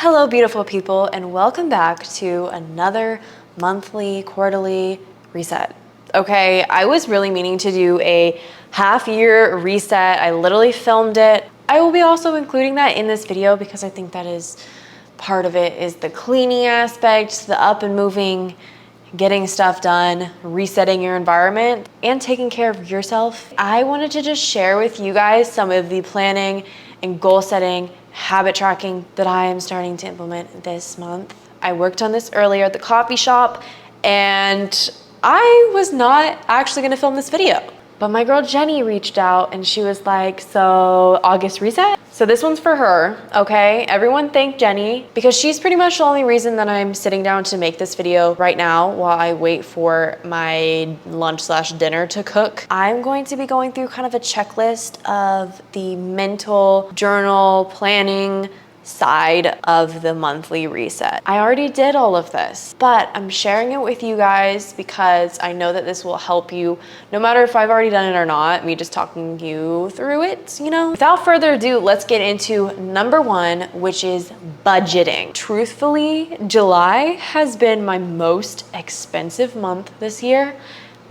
Hello, beautiful people, and welcome back to another monthly, quarterly reset. Okay, I was really meaning to do a half-year reset. I literally filmed it. I will be also including that in this video because I think that is part of it, is the cleaning aspect, the up and moving, getting stuff done, resetting your environment, and taking care of yourself. I wanted to just share with you guys some of the planning and goal setting, habit tracking that I am starting to implement this month. I worked on this earlier at the coffee shop, and I was not actually gonna film this video. But my girl Jenny reached out and she was like, so August reset? So this one's for her, okay? Everyone thank Jenny because she's pretty much the only reason that I'm sitting down to make this video right now while I wait for my lunch/dinner to cook. I'm going to be going through kind of a checklist of the mental journal planning side of the monthly reset. I already did all of this, but I'm sharing it with you guys because I know that this will help you no matter if I've already done it or not, me just talking you through it, you know? Without further ado, let's get into number one, which is budgeting. Truthfully, July has been my most expensive month this year.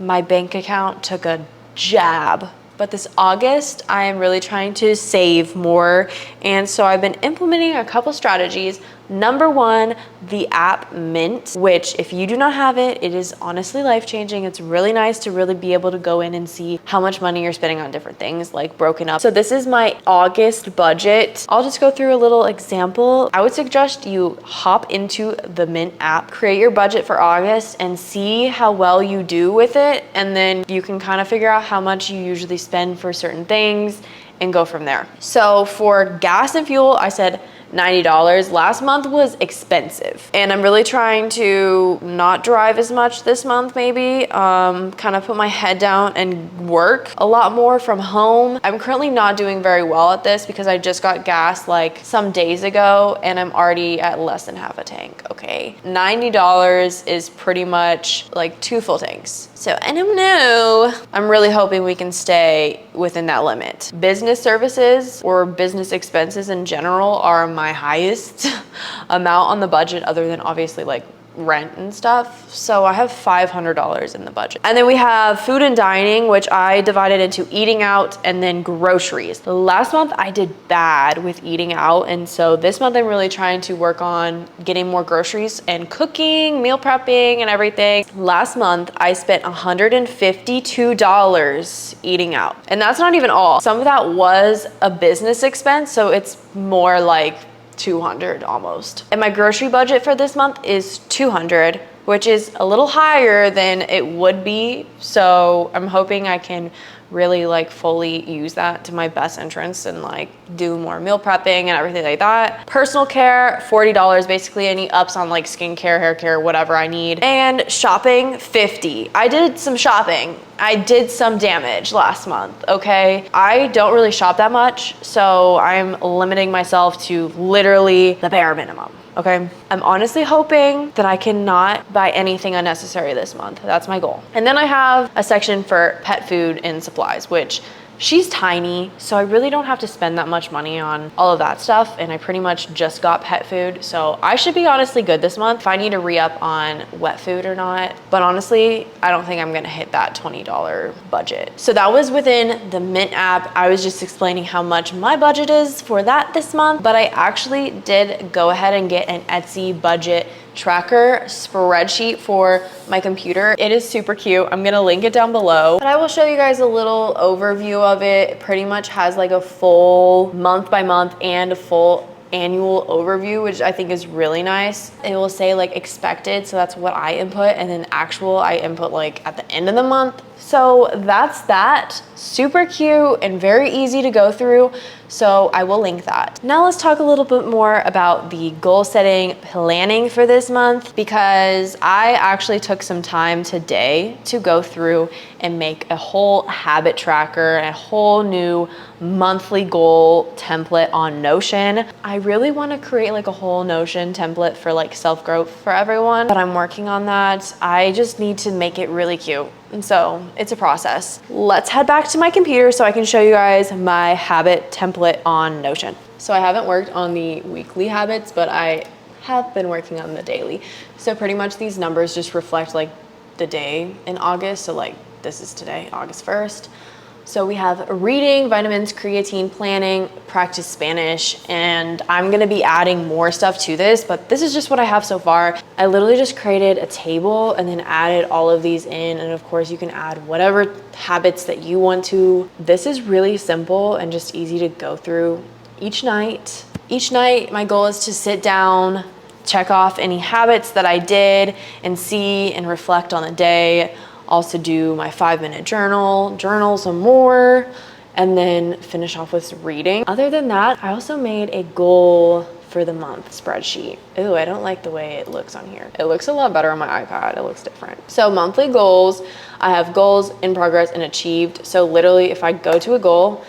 My bank account took a jab. But this August, I am really trying to save more. And so I've been implementing a couple strategies. Number one, the app Mint, which if you do not have it, it is honestly life-changing. It's really nice to really be able to go in and see how much money you're spending on different things, like broken up. So this is my August budget. I'll just go through a little example. I would suggest you hop into the Mint app, create your budget for August and see how well you do with it. And then you can kind of figure out how much you usually spend for certain things and go from there. So for gas and fuel, I said $90. Last month was expensive and I'm really trying to not drive as much this month, maybe kind of put my head down and work a lot more from home. I'm currently not doing very well at this because I just got gas like some days ago and I'm already at less than half a tank. Okay, $90 is pretty much like 2 full tanks. So I don't know. I'm really hoping we can stay within that limit. Business services or business expenses in general are my highest amount on the budget, other than obviously like rent and stuff. So I have $500 in the budget. And then we have food and dining, which I divided into eating out and then groceries. Last month I did bad with eating out. And so this month I'm really trying to work on getting more groceries and cooking, meal prepping and everything. Last month I spent $152 eating out. And that's not even all. Some of that was a business expense. So it's more like 200 almost. And my grocery budget for this month is 200, which is a little higher than it would be. So I'm hoping I can really like fully use that to my best interest and like do more meal prepping and everything like that. Personal care, $40, basically any ups on like skincare, hair care, whatever I need. And shopping, $50. I did some shopping. I did some damage last month, okay? I don't really shop that much, so I'm limiting myself to literally the bare minimum. Okay, I'm honestly hoping that I cannot buy anything unnecessary this month. That's my goal. And then I have a section for pet food and supplies, which she's tiny, so I really don't have to spend that much money on all of that stuff. And I pretty much just got pet food. So I should be honestly good this month if I need to re-up on wet food or not. But honestly, I don't think I'm gonna hit that $20 budget. So that was within the Mint app. I was just explaining how much my budget is for that this month, but I actually did go ahead and get an Etsy budget tracker spreadsheet for my computer. It is super cute. I'm gonna link it down below, but I will show you guys a little overview of it. It pretty much has like a full month by month and a full annual overview, which I think is really nice. It will say like expected, so that's what I input, and then actual I input like at the end of the month. So that's that. Super cute and very easy to go through. So I will link that. Now let's talk a little bit more about the goal setting planning for this month, because I actually took some time today to go through and make a whole habit tracker, a whole new monthly goal template on Notion. I really want to create like a whole Notion template for like self-growth for everyone, but I'm working on that. I just need to make it really cute. And so it's a process. Let's head back to my computer so I can show you guys my habit template on Notion. So I haven't worked on the weekly habits, but I have been working on the daily. So pretty much these numbers just reflect like the day in August. So like this is today, August 1st. So we have reading, vitamins, creatine, planning, practice Spanish, and I'm gonna be adding more stuff to this, but this is just what I have so far. I literally just created a table and then added all of these in, and of course you can add whatever habits that you want to. This is really simple and just easy to go through each night. Each night, my goal is to sit down, check off any habits that I did, and see and reflect on the day. Also do my 5-minute journal some more, and then finish off with reading. Other than that, I also made a goal for the month spreadsheet. Ooh, I don't like the way it looks on here. It looks a lot better on my iPad. It looks different. So monthly goals, I have goals in progress and achieved. So literally if I go to a goal,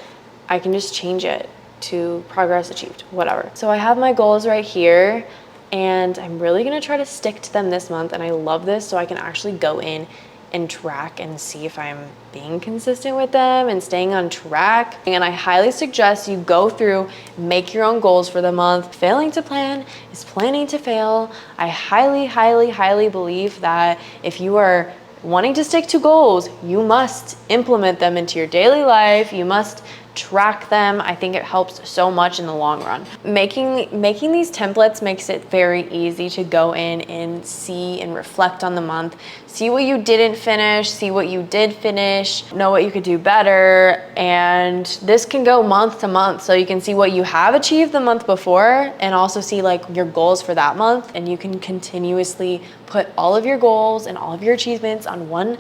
I can just change it to progress achieved, whatever. So I have my goals right here, and I'm really gonna try to stick to them this month. And I love this, so I can actually go in and track and see if I'm being consistent with them and staying on track. And I highly suggest you go through, make your own goals for the month. Failing to plan is planning to fail. I highly believe that if you are wanting to stick to goals, you must implement them into your daily life. You must track them. I think it helps so much in the long run. Making these templates makes it very easy to go in and see and reflect on the month, see what you didn't finish, see what you did finish, know what you could do better. And this can go month to month, so you can see what you have achieved the month before and also see like your goals for that month, and you can continuously put all of your goals and all of your achievements on one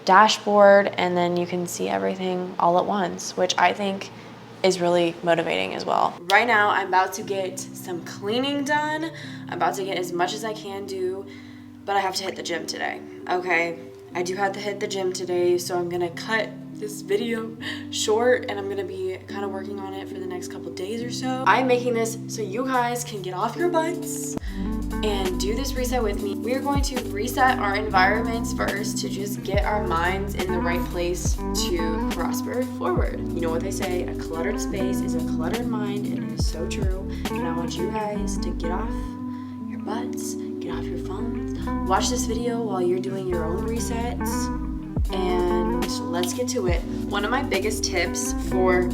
dashboard, and then you can see everything all at once, which I think is really motivating as well. Right now, I'm about to get some cleaning done. I'm about to get as much as I can do, but I have to hit the gym today, okay? I do have to hit the gym today, so I'm gonna cut this video short, and I'm gonna be kind of working on it for the next couple days or so. I'm making this so you guys can get off your butts and do this reset with me. We are going to reset our environments first to just get our minds in the right place to prosper forward. You know what they say, a cluttered space is a cluttered mind, and it is so true. And I want you guys to get off your butts, get off your phones, watch this video while you're doing your own resets, and let's get to it. One of my biggest tips for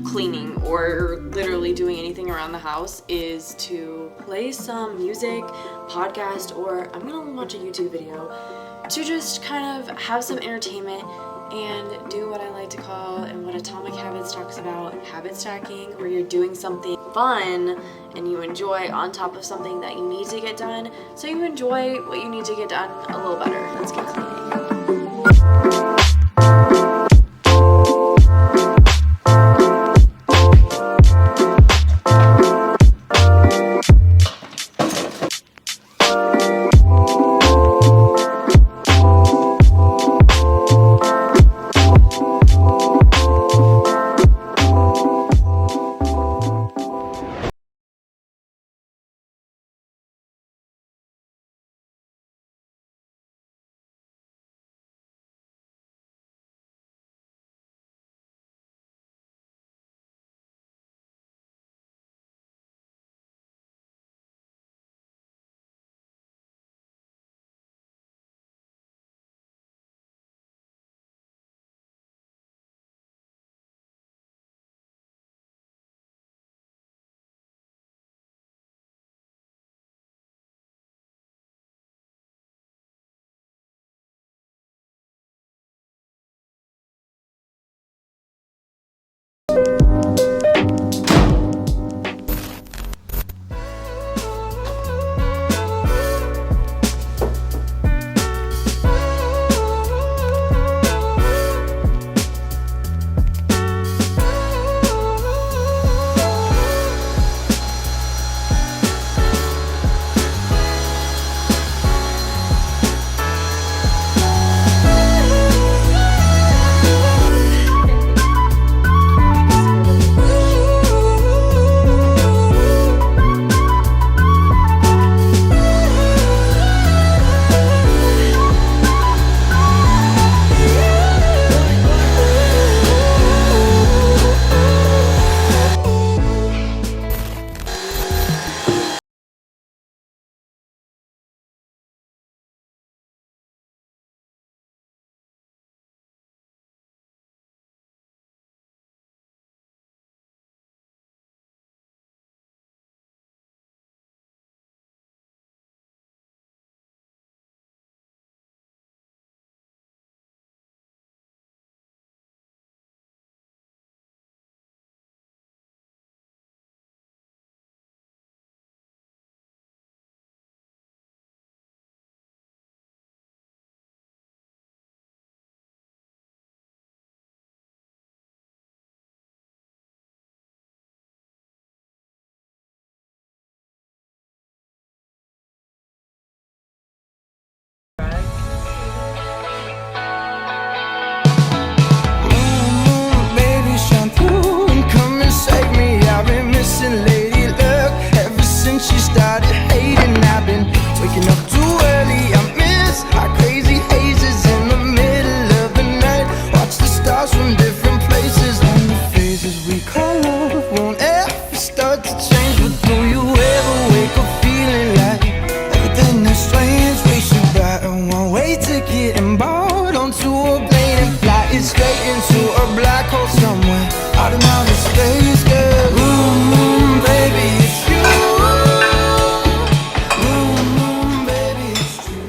cleaning or literally doing anything around the house is to play some music, podcast, or I'm gonna watch a YouTube video to just kind of have some entertainment and do what I like to call, and what Atomic Habits talks about, habit stacking, where you're doing something fun and you enjoy on top of something that you need to get done, so you enjoy what you need to get done a little better. Let's get cleaning. been hating, I've been waking up too early. I miss our crazy hazes in the middle of the night. Watch the stars from different places, and the phases we call love won't ever start to change. But do you ever wake up feeling like everything is strange? Race you by a one-way ticket and board onto a plane and fly it straight into a black hole somewhere out in outer space, girl. Baby, it's you. Baby, it's true.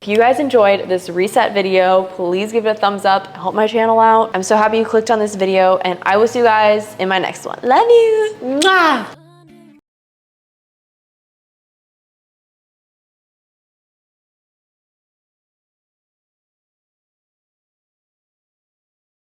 If you guys enjoyed this reset video, please give it a thumbs up, help my channel out. I'm so happy you clicked on this video, and I will see you guys in my next one. Love you. Mwah.